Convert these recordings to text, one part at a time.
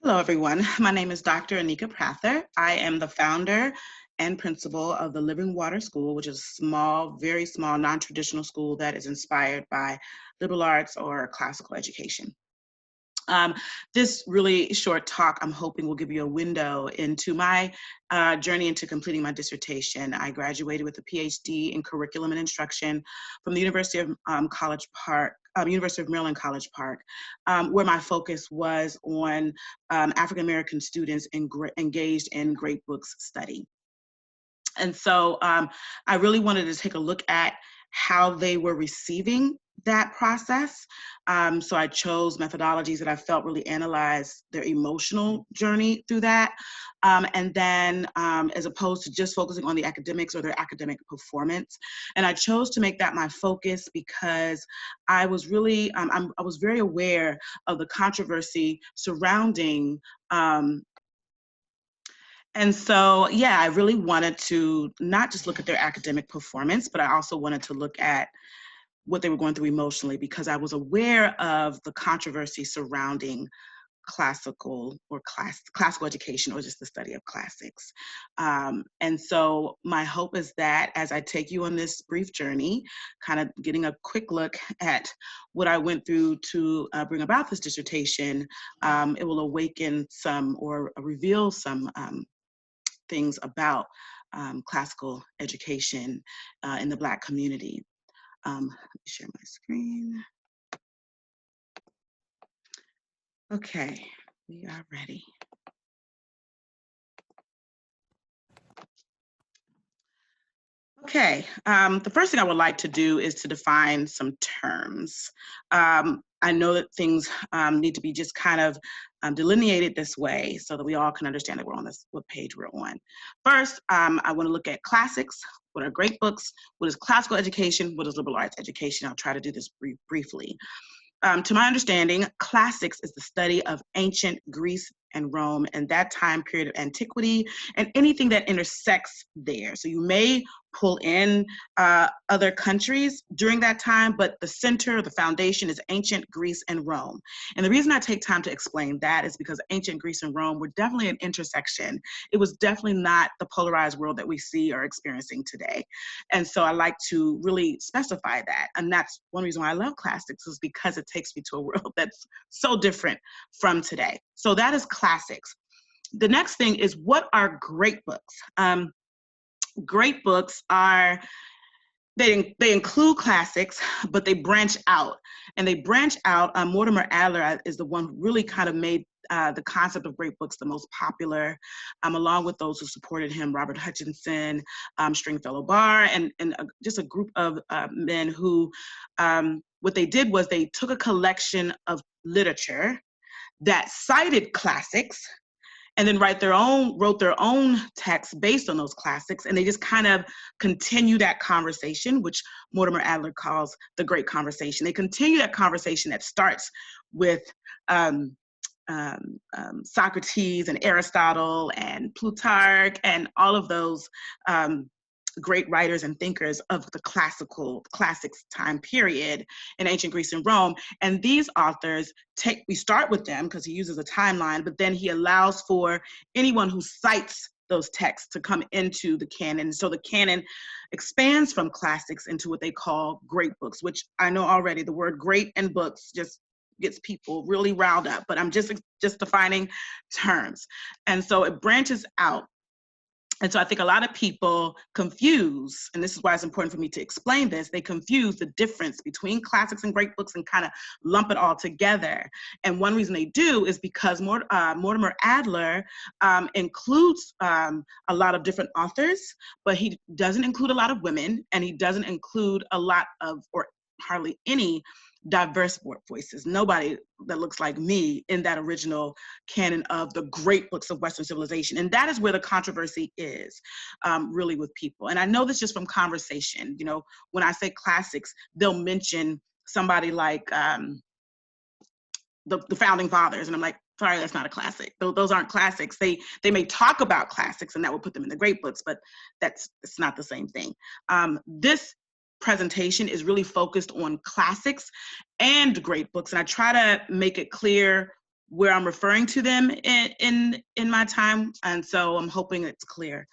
Hello, everyone. My name is Dr. Anika Prather. I am the founder and principal of the Living Water School, which is a small, very small, non-traditional school that is inspired by liberal arts or classical education. This really short talk, I'm hoping, will give you a window into my journey into completing my dissertation. I graduated with a PhD in curriculum and instruction from the University of University of Maryland College Park, where my focus was on African American students engaged in great books study. And so I really wanted to take a look at how they were receiving that process. So I chose methodologies that I felt really analyzed their emotional journey through that. And then as opposed to just focusing on the academics or their academic performance. And I chose to make that my focus because I was really, I was very aware of the controversy surrounding and so, yeah, I really wanted to not just look at their academic performance, but I also wanted to look at what they were going through emotionally because I was aware of the controversy surrounding classical education or just the study of classics. And so my hope is that as I take you on this brief journey, kind of getting a quick look at what I went through to bring about this dissertation, it will awaken some or reveal some things about classical education in the Black community. Let me share my screen. Okay, we are ready. Okay, the first thing I would like to do is to define some terms. I know that things need to be just kind of delineated this way so that we all can understand that we're on this, what page we're on. First, I want to look at classics. What are great books? What is classical education? What is liberal arts education? I'll try to do this briefly. To my understanding, classics is the study of ancient Greece and Rome and that time period of antiquity and anything that intersects there. So you may pull in other countries during that time, but the center, the foundation is ancient Greece and Rome. And the reason I take time to explain that is because ancient Greece and Rome were definitely an intersection. It was definitely not the polarized world that we see or experiencing today. And so I like to really specify that. And that's one reason why I love classics is because it takes me to a world that's so different from today. So that is classics. The next thing is, what are great books? Great books are, they include classics, but they branch out. And they branch out, Mortimer Adler is the one who really kind of made the concept of great books the most popular, along with those who supported him, Robert Hutchinson, Stringfellow Barr, and just a group of men who, what they did was they took a collection of literature that cited classics and then wrote their own text based on those classics, and they just kind of continue that conversation, which Mortimer Adler calls the great conversation. They continue that conversation that starts with Socrates and Aristotle and Plutarch and all of those great writers and thinkers of the classics time period in ancient Greece and Rome. And these authors we start with them because he uses a timeline, but then he allows for anyone who cites those texts to come into the canon. So the canon expands from classics into what they call great books, which I know already the word great and books just gets people really riled up, but I'm just defining terms. And so it branches out. And so I think a lot of people confuse, and this is why it's important for me to explain this, they confuse the difference between classics and great books and kind of lump it all together. And one reason they do is because Mortimer Adler includes a lot of different authors, but he doesn't include a lot of women, and he doesn't include a lot of, or hardly any, diverse voices. Nobody that looks like me in that original canon of the great books of Western civilization. And that is where the controversy is really with people. And I know this just from conversation. You know, when I say classics, they'll mention somebody like the founding fathers. And I'm like, sorry, that's not a classic. Those aren't classics. They may talk about classics and that would put them in the great books, but it's not the same thing. This presentation is really focused on classics and great books. And I try to make it clear where I'm referring to them in my time, and so I'm hoping it's clear.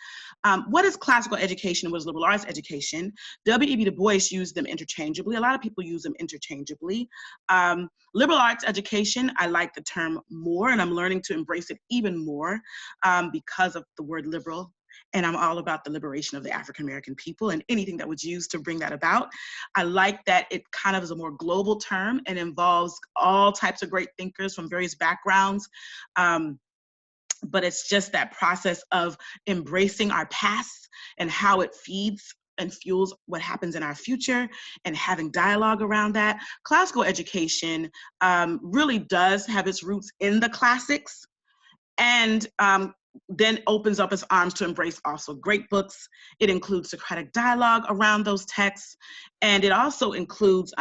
What is classical education? What is liberal arts education? W.E.B. Du Bois used them interchangeably. A lot of people use them interchangeably. Liberal arts education, I like the term more, and I'm learning to embrace it even more because of the word liberal. And I'm all about the liberation of the African American people and anything that was used to bring that about. I like that it kind of is a more global term and involves all types of great thinkers from various backgrounds. But it's just that process of embracing our past and how it feeds and fuels what happens in our future and having dialogue around that. Classical education really does have its roots in the classics, and then opens up its arms to embrace also great books. It includes Socratic dialogue around those texts, and it also includes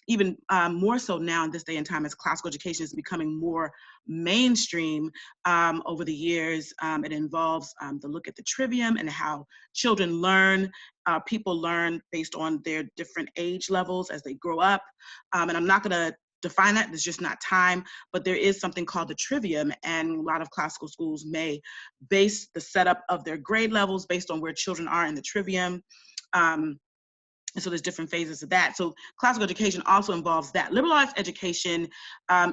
even more so now in this day and time as classical education is becoming more mainstream over the years. It involves the look at the trivium and how children learn. People learn based on their different age levels as they grow up. And I'm not gonna define that, there's just not time, but there is something called the trivium, and a lot of classical schools may base the setup of their grade levels based on where children are in the trivium. And so there's different phases of that. So classical education also involves that. Liberal arts education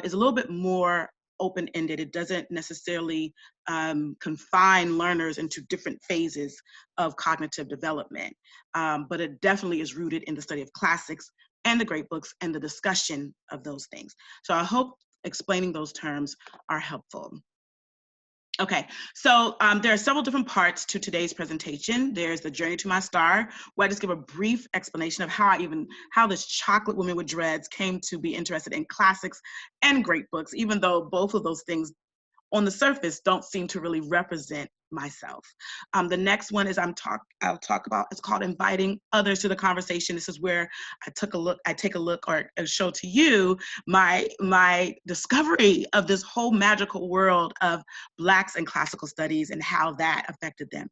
is a little bit more open-ended. It doesn't necessarily confine learners into different phases of cognitive development, but it definitely is rooted in the study of classics and the great books and the discussion of those things. So I hope explaining those terms are helpful. Okay, so there are several different parts to today's presentation. There's the journey to my star, where I just give a brief explanation of how this chocolate woman with dreads came to be interested in classics and great books, even though both of those things on the surface don't seem to really represent myself. The next one is I'll talk about, it's called inviting others to the conversation. This is where I take a look or show to you my discovery of this whole magical world of Blacks and classical studies and how that affected them.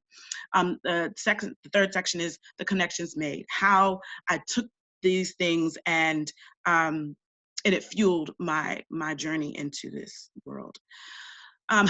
The third section is the connections made, how I took these things and it fueled my journey into this world.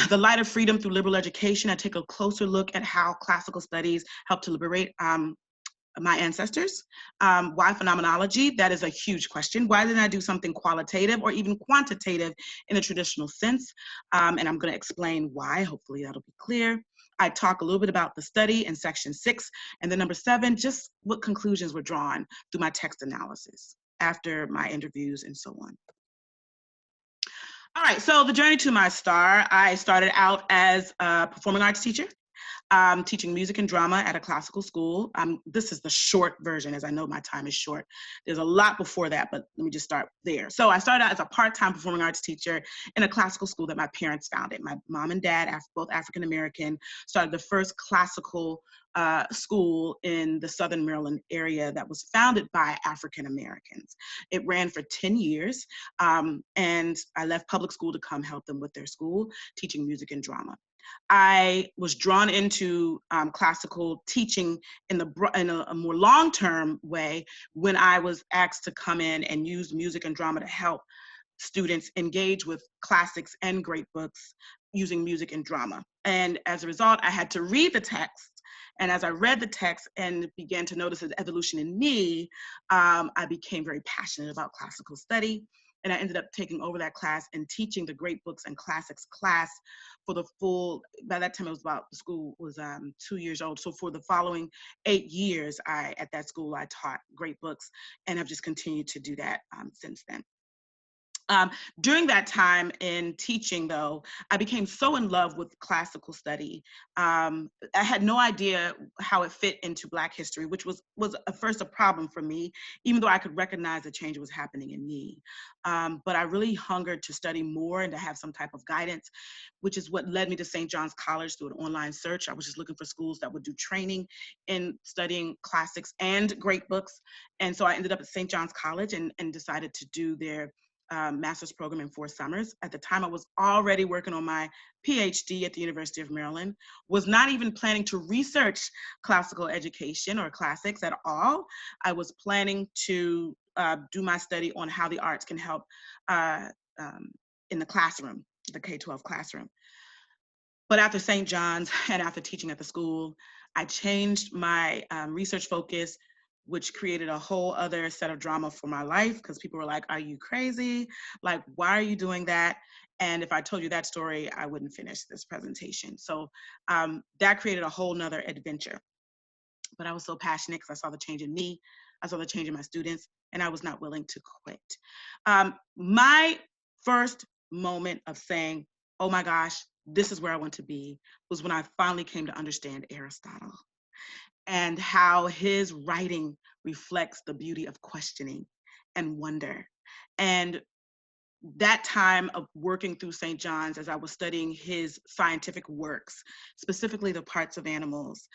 The light of freedom through liberal education, I take a closer look at how classical studies helped to liberate my ancestors. Why phenomenology? That is a huge question. Why didn't I do something qualitative or even quantitative in a traditional sense? And I'm going to explain why. Hopefully that'll be clear. I talk a little bit about the study in section 6. And then number 7, just what conclusions were drawn through my text analysis after my interviews and so on. All right, so the journey to my star, I started out as a performing arts teacher, teaching music and drama at a classical school. This is the short version, as I know my time is short. There's a lot before that, but let me just start there. So I started out as a part-time performing arts teacher in a classical school that my parents founded. My mom and dad, both African American, started the first classical school in the Southern Maryland area that was founded by African Americans. It ran for 10 years, and I left public school to come help them with their school, teaching music and drama. I was drawn into classical teaching in a more long-term way when I was asked to come in and use music and drama to help students engage with classics and great books using music and drama. And as a result, I had to read the text. And as I read the text and began to notice the evolution in me, I became very passionate about classical study. And I ended up taking over that class and teaching the great books and classics class for the full, by that time the school was 2 years old. So for the following 8 years, at that school, I taught great books and have just continued to do that since then. During that time in teaching, though, I became so in love with classical study. I had no idea how it fit into Black history, which was at first a problem for me, even though I could recognize the change was happening in me. But I really hungered to study more and to have some type of guidance, which is what led me to St. John's College through an online search. I was just looking for schools that would do training in studying classics and great books. And so I ended up at St. John's College and decided to do their master's program in 4 summers. At the time, I was already working on my PhD at the University of Maryland, was not even planning to research classical education or classics at all. I was planning to do my study on how the arts can help in the classroom. the K-12 classroom. But after St. John's and after teaching at the school, I changed my research focus, which created a whole other set of drama for my life because people were like, are you crazy? Like, why are you doing that? And if I told you that story, I wouldn't finish this presentation. So that created a whole nother adventure. But I was so passionate because I saw the change in me, I saw the change in my students, and I was not willing to quit. My first moment of saying, oh my gosh, this is where I want to be, was when I finally came to understand Aristotle and how his writing reflects the beauty of questioning and wonder. And that time of working through St. John's as I was studying his scientific works, specifically the parts of animals,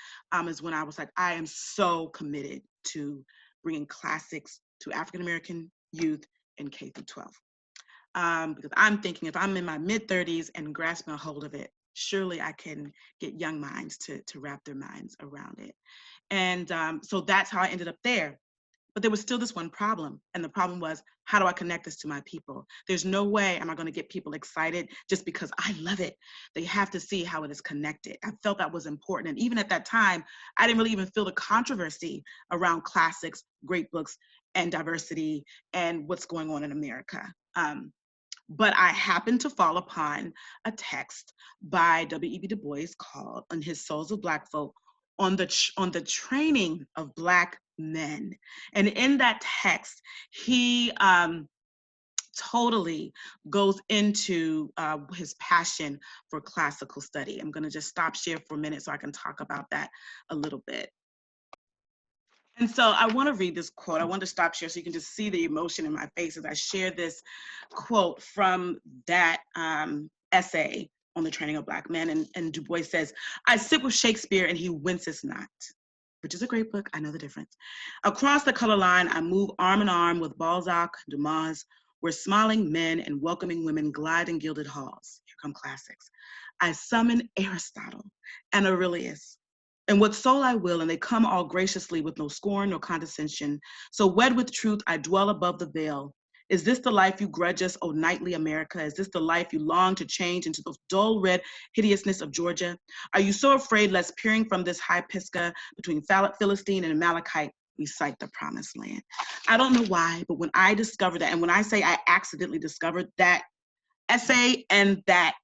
is when I was like, I am so committed to bringing classics to African-American youth in K through 12. Because I'm thinking if I'm in my mid-30s and grasping a hold of it, surely I can get young minds to wrap their minds around it. And so that's how I ended up there. But there was still this one problem. And the problem was, how do I connect this to my people? There's no way am I going to get people excited just because I love it. They have to see how it is connected. I felt that was important. And even at that time, I didn't really even feel the controversy around classics, great books, and diversity and what's going on in America. But I happened to fall upon a text by W.E.B. Du Bois called On His Souls of Black Folk on the training of Black men. And in that text, he totally goes into his passion for classical study. I'm gonna just stop share for a minute so I can talk about that a little bit. And so I want to read this quote. I want to stop share so you can just see the emotion in my face as I share this quote from that essay on the training of Black men. And Du Bois says, I sit with Shakespeare and he winces not, which is a great book. I know the difference. Across the color line, I move arm in arm with Balzac, Dumas, where smiling men and welcoming women glide in gilded halls. Here come classics. I summon Aristotle and Aurelius, and what soul I will, and they come all graciously with no scorn nor condescension. So wed with truth, I dwell above the veil. Is this the life you grudge us, O knightly America? Is this the life you long to change into the dull red hideousness of Georgia? Are you so afraid lest peering from this high Pisgah between Philistine and Amalekite, we sight the promised land? I don't know why, but when I discovered that, and when I say I accidentally discovered that essay and that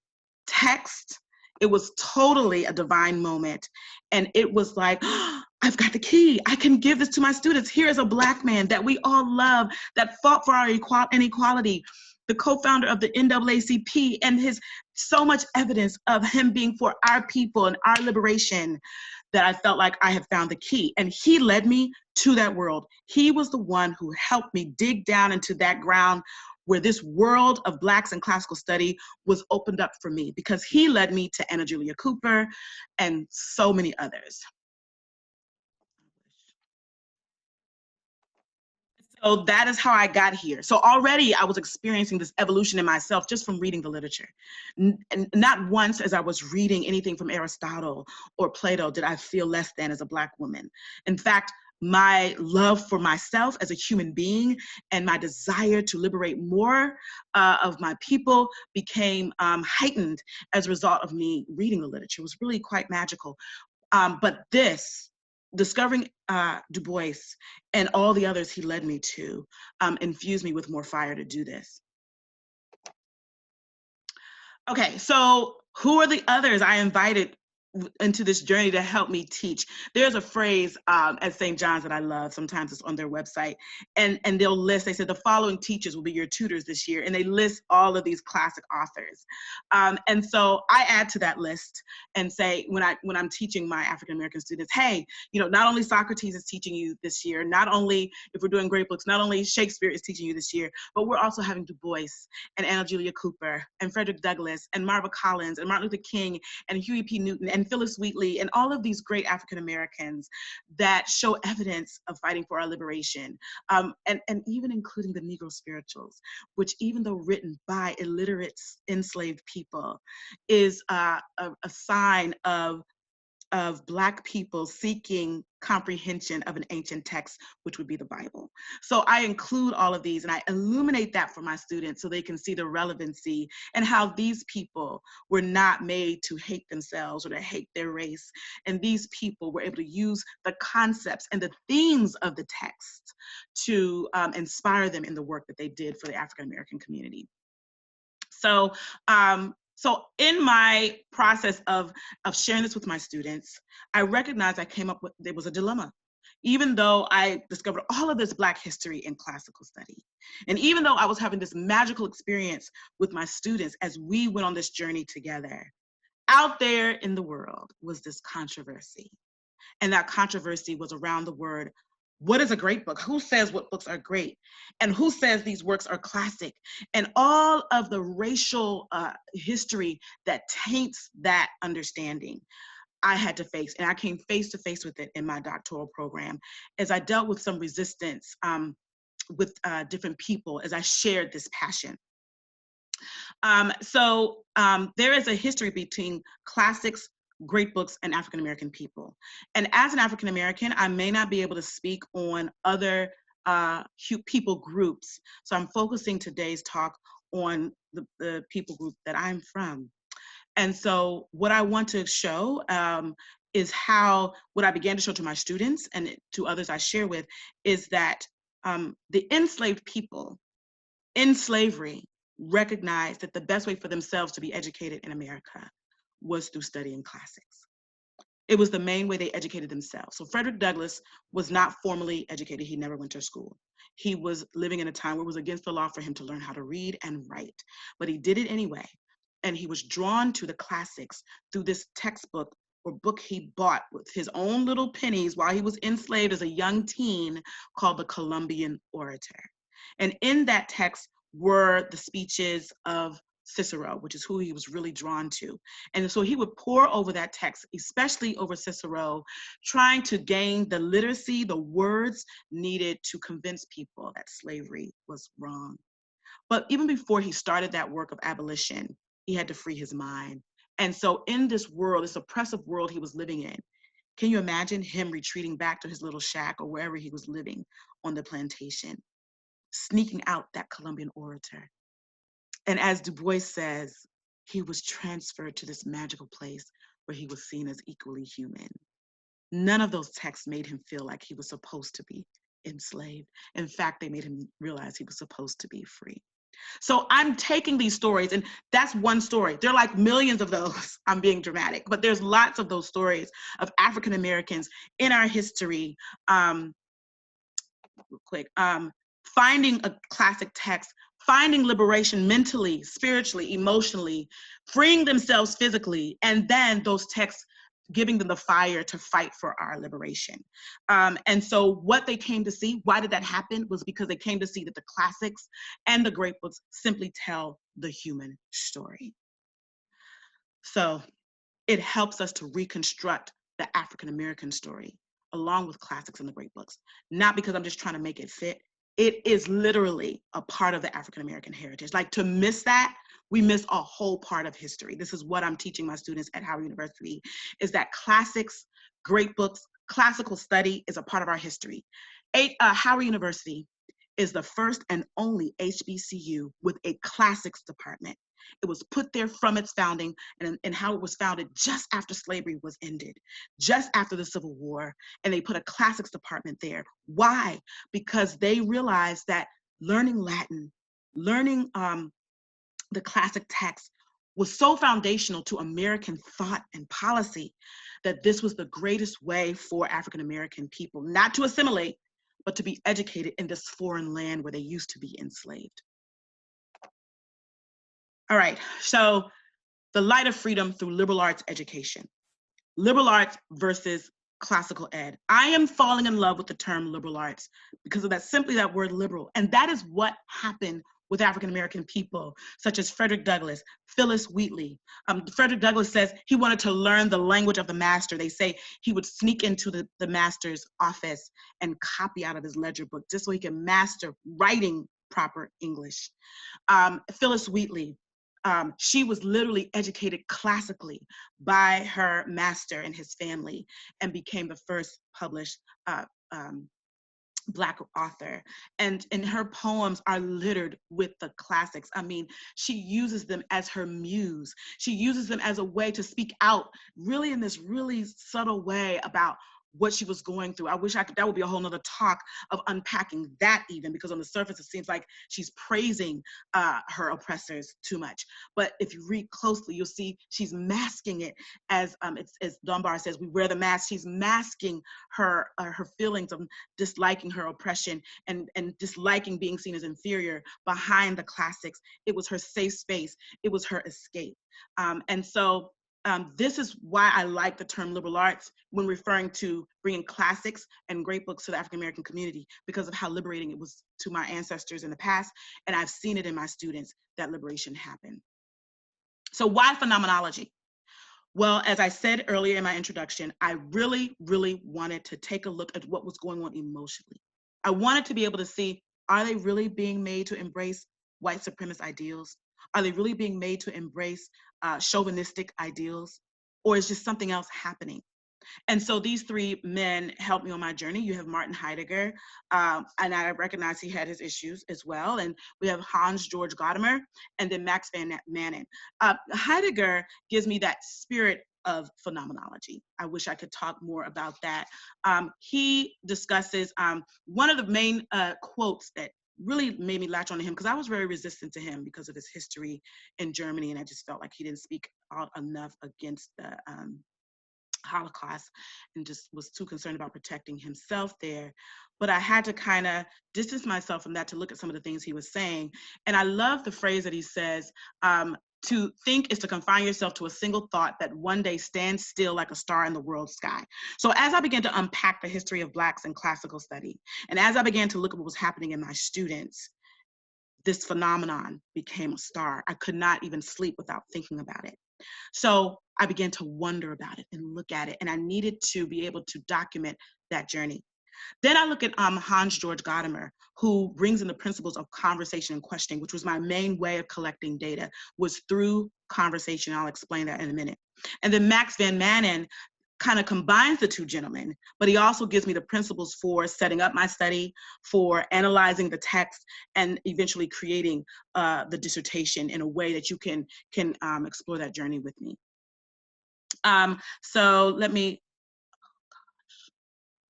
text, it was totally a divine moment. And it was like, oh, I've got the key. I can give this to my students. Here is a Black man that we all love, that fought for our inequality, the co-founder of the NAACP, and his so much evidence of him being for our people and our liberation, that I felt like I had found the key. And he led me to that world. He was the one who helped me dig down into that ground where this world of Blacks in classical study was opened up for me, because he led me to Anna Julia Cooper and so many others. So that is how I got here. So already I was experiencing this evolution in myself just from reading the literature. And not once as I was reading anything from Aristotle or Plato did I feel less than as a Black woman. In fact, my love for myself as a human being and my desire to liberate more of my people became heightened as a result of me reading the literature. It was really quite magical. But this, discovering Du Bois and all the others he led me to, infused me with more fire to do this. Okay, so who are the others I invited into this journey to help me teach? There's a phrase at St. John's that I love. Sometimes it's on their website, and they'll list, they said, the following teachers will be your tutors this year, and they list all of these classic authors. And so I add to that list and say, when I'm teaching my African-American students, hey, not only Socrates is teaching you this year, not only, if we're doing great books, not only Shakespeare is teaching you this year, but we're also having Du Bois and Anna Julia Cooper and Frederick Douglass and Marva Collins and Martin Luther King and Huey P. Newton and Phyllis Wheatley and all of these great African Americans that show evidence of fighting for our liberation, and even including the Negro spirituals, which, even though written by illiterate enslaved people, is a sign of of Black people seeking comprehension of an ancient text, which would be the Bible. So I include all of these and I illuminate that for my students so they can see the relevancy and how these people were not made to hate themselves or to hate their race. And these people were able to use the concepts and the themes of the text to inspire them in the work that they did for the African American community. So in my process of sharing this with my students, I recognized I came up with, there was a dilemma. Even though I discovered all of this Black history in classical study, and even though I was having this magical experience with my students as we went on this journey together, out there in the world was this controversy. And that controversy was around the word, what is a great book? Who says what books are great? And who says these works are classic? And all of the racial history that taints that understanding, I had to face. And I came face to face with it in my doctoral program as I dealt with some resistance with different people as I shared this passion. There is a history between classics, great books, and African American people. And as an African American, I may not be able to speak on other people groups. So I'm focusing today's talk on the people group that I'm from. And so what I want to show is how, what I began to show to my students and to others I share with, is that the enslaved people in slavery recognized that the best way for themselves to be educated in America was through studying classics. It was the main way they educated themselves. So Frederick Douglass was not formally educated. He never went to school. He was living in a time where it was against the law for him to learn how to read and write, but he did it anyway. And he was drawn to the classics through this textbook or book he bought with his own little pennies while he was enslaved as a young teen, called the Columbian Orator. And in that text were the speeches of Cicero, which is who he was really drawn to. And so he would pore over that text, especially over Cicero, trying to gain the literacy, the words needed to convince people that slavery was wrong. But even before he started that work of abolition, he had to free his mind. And so in this world, this oppressive world he was living in, can you imagine him retreating back to his little shack or wherever he was living on the plantation, sneaking out that Columbian Orator? And as Du Bois says, he was transferred to this magical place where he was seen as equally human. None of those texts made him feel like he was supposed to be enslaved. In fact, they made him realize he was supposed to be free. So I'm taking these stories, and that's one story. There are like millions of those. I'm being dramatic, but there's lots of those stories of African Americans in our history, finding a classic text, finding liberation mentally, spiritually, emotionally, freeing themselves physically, and then those texts giving them the fire to fight for our liberation. And so what they came to see, why did that happen, was because they came to see that the classics and the great books simply tell the human story. So it helps us to reconstruct the African American story along with classics and the great books, not because I'm just trying to make it fit. It is literally a part of the African American heritage. Like, to miss that, we miss a whole part of history. This is what I'm teaching my students at Howard University, is that classics, great books, classical study is a part of our history. Howard University is the first and only HBCU with a classics department. It was put there from its founding, and how it was founded just after slavery was ended, just after the Civil War, and they put a classics department there. Why? Because they realized that learning Latin, learning the classic text was so foundational to American thought and policy that this was the greatest way for African American people not to assimilate, but to be educated in this foreign land where they used to be enslaved. All right, so the light of freedom through liberal arts education. Liberal arts versus classical ed. I am falling in love with the term liberal arts because of that, simply that word liberal. And that is what happened with African American people, such as Frederick Douglass, Phyllis Wheatley. Frederick Douglass says he wanted to learn the language of the master. They say he would sneak into the master's office and copy out of his ledger book just so he could master writing proper English. Phyllis Wheatley, She was literally educated classically by her master and his family, and became the first published Black author. And her poems are littered with the classics. I mean, she uses them as her muse. She uses them as a way to speak out really in this really subtle way about what she was going through. I wish I could, that would be a whole nother talk of unpacking that, even, because on the surface it seems like she's praising her oppressors too much. But if you read closely, you'll see she's masking it as as Dunbar says, we wear the mask. She's masking her feelings of disliking her oppression and disliking being seen as inferior behind the classics. It was her safe space. It was her escape. And so this is why I like the term liberal arts when referring to bringing classics and great books to the African American community, because of how liberating it was to my ancestors in the past. And I've seen it in my students, that liberation happen. So why phenomenology? Well, as I said earlier in my introduction, I really, really wanted to take a look at what was going on emotionally. I wanted to be able to see, are they really being made to embrace white supremacist ideals? Are they really being made to embrace chauvinistic ideals? Or is just something else happening? And so these three men helped me on my journey. You have Martin Heidegger, and I recognize he had his issues as well. And we have Hans George Gadamer, and then Max van Manen. Heidegger gives me that spirit of phenomenology. I wish I could talk more about that. He discusses one of the main quotes that really made me latch on to him, because I was very resistant to him because of his history in Germany, and I just felt like he didn't speak out enough against the Holocaust, and just was too concerned about protecting himself there. But I had to kind of distance myself from that to look at some of the things he was saying. And I love the phrase that he says, to think is to confine yourself to a single thought that one day stands still like a star in the world sky. So as I began to unpack the history of Blacks in classical study, and as I began to look at what was happening in my students, this phenomenon became a star. I could not even sleep without thinking about it. So I began to wonder about it and look at it, and I needed to be able to document that journey. Then I look at Hans George Gadamer, who brings in the principles of conversation and questioning, which was my main way of collecting data, was through conversation. I'll explain that in a minute. And then Max van Manen kind of combines the two gentlemen, but he also gives me the principles for setting up my study, for analyzing the text, and eventually creating the dissertation in a way that you can explore that journey with me. So let me,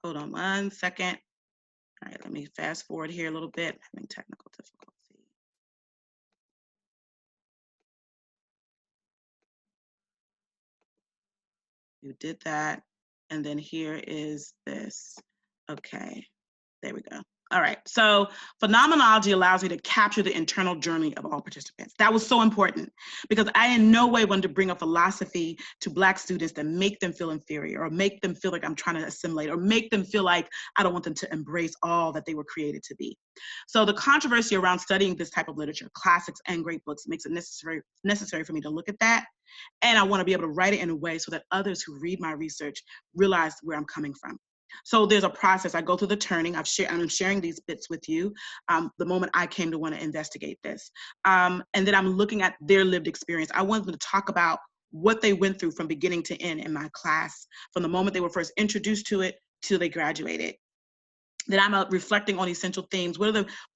hold on one second. All right, let me fast forward here a little bit. Having technical difficulty. You did that. And then here is this. Okay, there we go. All right, so phenomenology allows me to capture the internal journey of all participants. That was so important, because I in no way wanted to bring a philosophy to Black students that make them feel inferior, or make them feel like I'm trying to assimilate, or make them feel like I don't want them to embrace all that they were created to be. So the controversy around studying this type of literature, classics and great books, makes it necessary for me to look at that. And I want to be able to write it in a way so that others who read my research realize where I'm coming from. So there's a process. I go through the turning. I'm sharing these bits with you the moment I came to want to investigate this. And then I'm looking at their lived experience. I want them to talk about what they went through from beginning to end in my class, from the moment they were first introduced to it till they graduated. Then I'm reflecting on essential themes.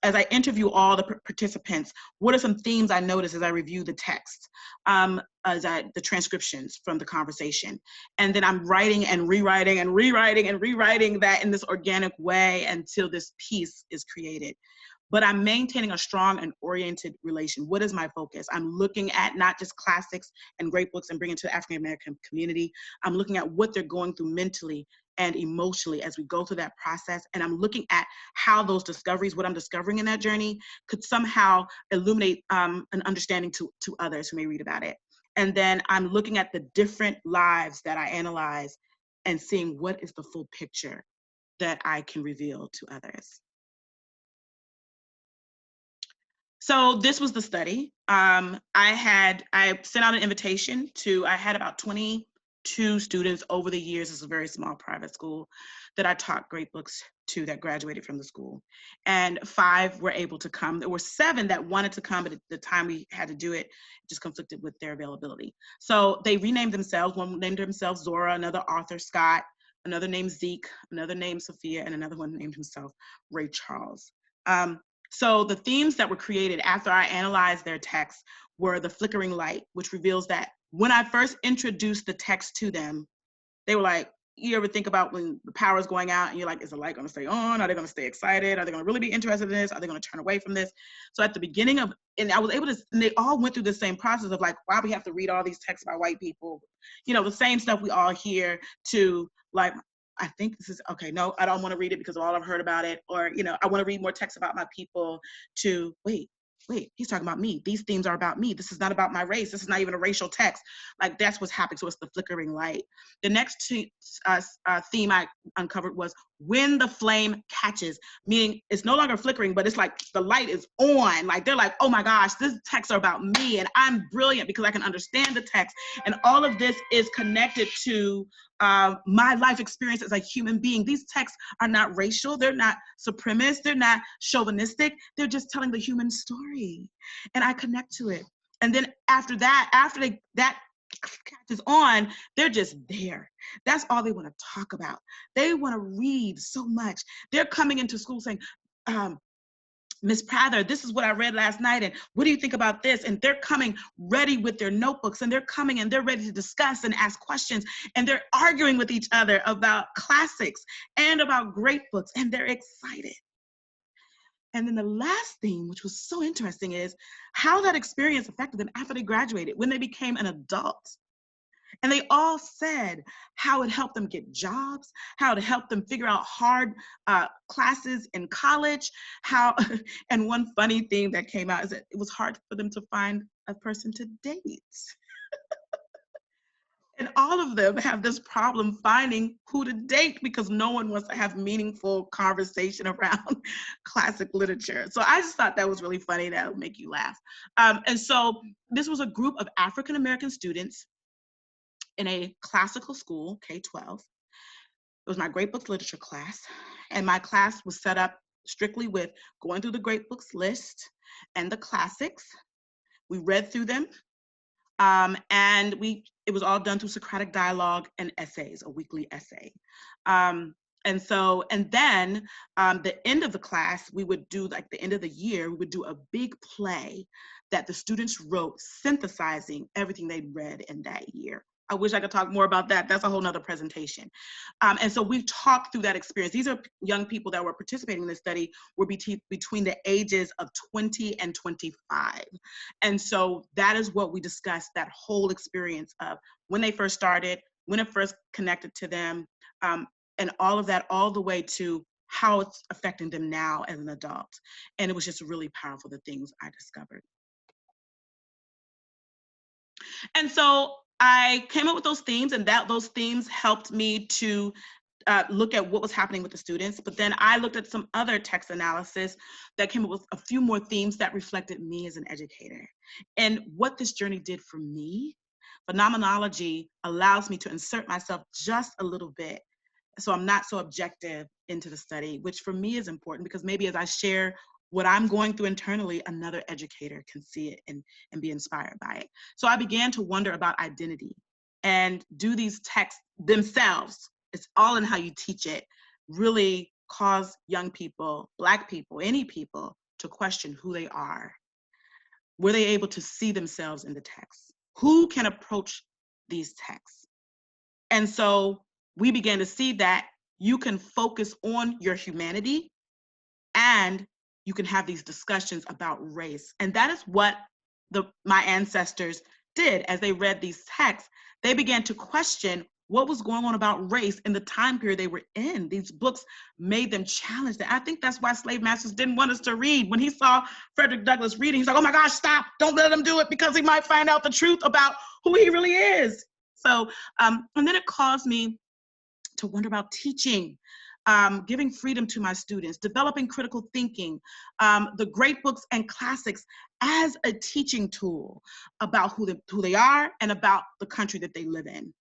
As I interview all the participants, what are some themes I notice as I review the text, the transcriptions from the conversation? And then I'm writing and rewriting and rewriting and rewriting that in this organic way until this piece is created. But I'm maintaining a strong and oriented relation. What is my focus? I'm looking at not just classics and great books and bringing it to the African American community. I'm looking at what they're going through mentally and emotionally as we go through that process. And I'm looking at how those discoveries, what I'm discovering in that journey, could somehow illuminate an understanding to others who may read about it. And then I'm looking at the different lives that I analyze and seeing what is the full picture that I can reveal to others. So this was the study. I sent out an invitation I had about 22 students over the years. It's a very small private school that I taught great books 2 that graduated from the school, and 5 were able to come. There were 7 that wanted to come, but at the time we had to do it, it just conflicted with their availability. So they renamed themselves. One named himself Zora, another Arthur Scott, another named Zeke, another named Sophia, and another one named himself Ray Charles. So the themes that were created after I analyzed their text were the flickering light, which reveals that when I first introduced the text to them, they were like, you ever think about when the power is going out and you're like, is the light going to stay on? Are they going to stay excited? Are they going to really be interested in this? Are they going to turn away from this? So at the beginning of, and I was able to, and they all went through the same process of like, why we have to read all these texts by white people? You know, the same stuff we all hear, to like, I think this is, okay, no, I don't want to read it because of all I've heard about it. Or, you know, I want to read more texts about my people, to wait, he's talking about me. These themes are about me. This is not about my race. This is not even a racial text. Like, that's what's happening. So it's the flickering light. The next theme I uncovered was when the flame catches, meaning it's no longer flickering, but it's like the light is on. Like, they're like, oh my gosh, these texts are about me, and I'm brilliant because I can understand the text. And all of this is connected to my life experience as a human being. These texts are not racial. They're not supremacist. They're not chauvinistic. They're just telling the human story. And I connect to it. And then after that, that catches on, they're just there. That's all they want to talk about. They want to read so much. They're coming into school saying, Miss Prather, this is what I read last night, and what do you think about this? And they're coming ready with their notebooks, and they're coming and they're ready to discuss and ask questions, and they're arguing with each other about classics and about great books, and they're excited. And then the last thing, which was so interesting, is how that experience affected them after they graduated, when they became an adult. And they all said how it helped them get jobs, how it helped them figure out hard classes in college, how, and one funny thing that came out is that it was hard for them to find a person to date. And all of them have this problem finding who to date because no one wants to have meaningful conversation around classic literature. So I just thought that was really funny. That would make you laugh. And so this was a group of African-American students in a classical school, K-12. It was my great books literature class. And my class was set up strictly with going through the great books list and the classics. We read through them. And it was all done through Socratic dialogue and essays, a weekly essay. And then the end of the class, we would do, like the end of the year, we would do a big play that the students wrote, synthesizing everything they'd read in that year. I wish I could talk more about that. That's a whole nother presentation. And so we've talked through that experience. These are young people that were participating in this study, were between the ages of 20 and 25. And so that is what we discussed, that whole experience of when they first started, when it first connected to them, and all of that, all the way to how it's affecting them now as an adult. And it was just really powerful, the things I discovered. And so I came up with those themes, and those themes helped me to look at what was happening with the students. But then I looked at some other text analysis that came up with a few more themes that reflected me as an educator. And what this journey did for me, phenomenology allows me to insert myself just a little bit, so I'm not so objective into the study, which for me is important, because maybe as I share what I'm going through internally, another educator can see it and be inspired by it. So I began to wonder about identity, and do these texts themselves, it's all in how you teach it, really cause young people, Black people, any people, to question who they are. Were they able to see themselves in the text? Who can approach these texts? And so we began to see that you can focus on your humanity, and you can have these discussions about race. And that is what my ancestors did as they read these texts. They began to question what was going on about race in the time period they were in. These books made them challenge that. I think that's why slave masters didn't want us to read. When he saw Frederick Douglass reading, he's like, oh my gosh, stop, don't let him do it, because he might find out the truth about who he really is. So, and then it caused me to wonder about teaching, giving freedom to my students, developing critical thinking, the great books and classics as a teaching tool about who they are and about the country that they live in.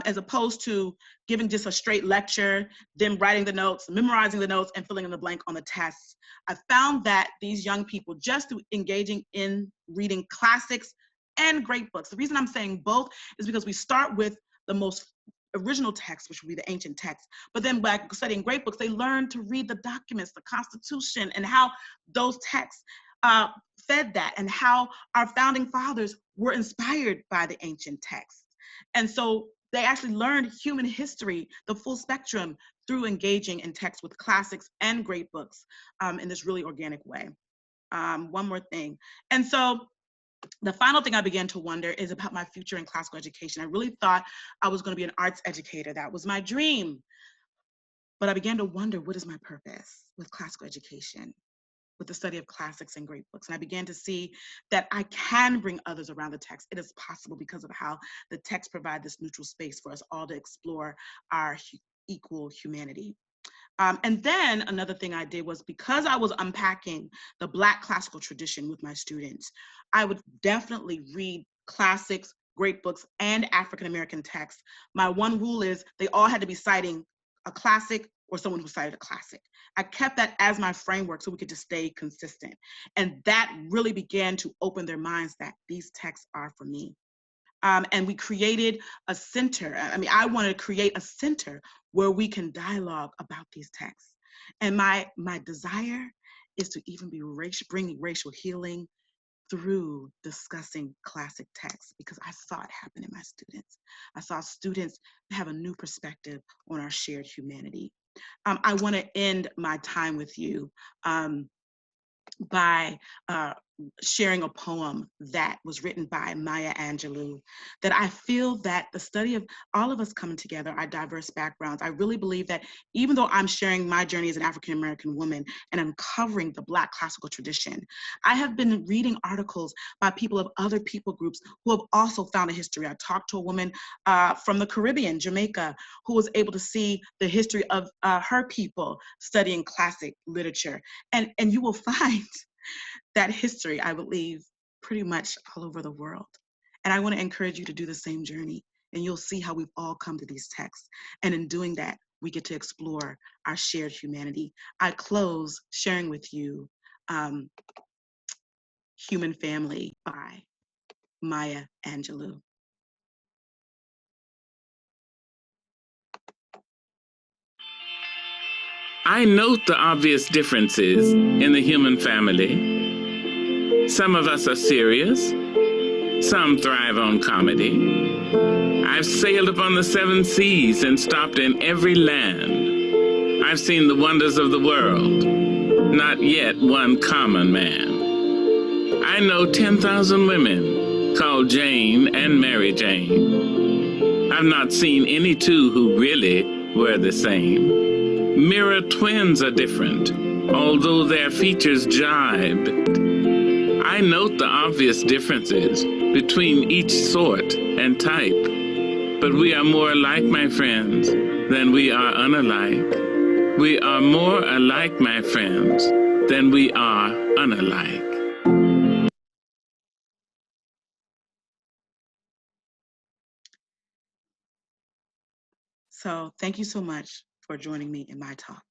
as opposed to giving just a straight lecture, them writing the notes, memorizing the notes, and filling in the blank on the tests. I found that these young people, just through engaging in reading classics and great books, the reason I'm saying both is because we start with the most original text, which would be the ancient text, but then by studying great books, they learn to read the documents, the Constitution, and how those texts fed that, and how our founding fathers were inspired by the ancient texts. And so they actually learned human history, the full spectrum, through engaging in text with classics and great books in this really organic way. One more thing. And so the final thing I began to wonder is about my future in classical education. I really thought I was going to be an arts educator. That was my dream. But I began to wonder, what is my purpose with classical education, with the study of classics and great books? And I began to see that I can bring others around the text. It is possible because of how the text provide this neutral space for us all to explore our equal humanity. And then another thing I did was, because I was unpacking the Black classical tradition with my students, I would definitely read classics, great books, and African-American texts. My one rule is they all had to be citing a classic or someone who cited a classic. I kept that as my framework so we could just stay consistent. And that really began to open their minds that these texts are for me. And we created a center. I mean, I wanted to create a center where we can dialogue about these texts. And my desire is to even be bringing racial healing through discussing classic texts, because I saw it happen in my students. I saw students have a new perspective on our shared humanity. I want to end my time with you by sharing a poem that was written by Maya Angelou, that I feel that the study of all of us coming together, our diverse backgrounds, I really believe that even though I'm sharing my journey as an African-American woman and uncovering the Black classical tradition, I have been reading articles by people of other people groups who have also found a history. I talked to a woman from the Caribbean, Jamaica, who was able to see the history of her people studying classic literature. And you will find that history, I believe, pretty much all over the world. And I want to encourage you to do the same journey, and you'll see how we've all come to these texts. And in doing that, we get to explore our shared humanity. I close sharing with you Human Family by Maya Angelou. I note the obvious differences in the human family. Some of us are serious. Some thrive on comedy. I've sailed upon the 7 seas and stopped in every land. I've seen the wonders of the world. Not yet one common man. I know 10,000 women called Jane and Mary Jane. I've not seen any two who really were the same. Mirror twins are different, although their features jibed. I note the obvious differences between each sort and type, but we are more alike, my friends, than we are unalike. We are more alike, my friends, than we are unalike. So thank you so much for joining me in my talk.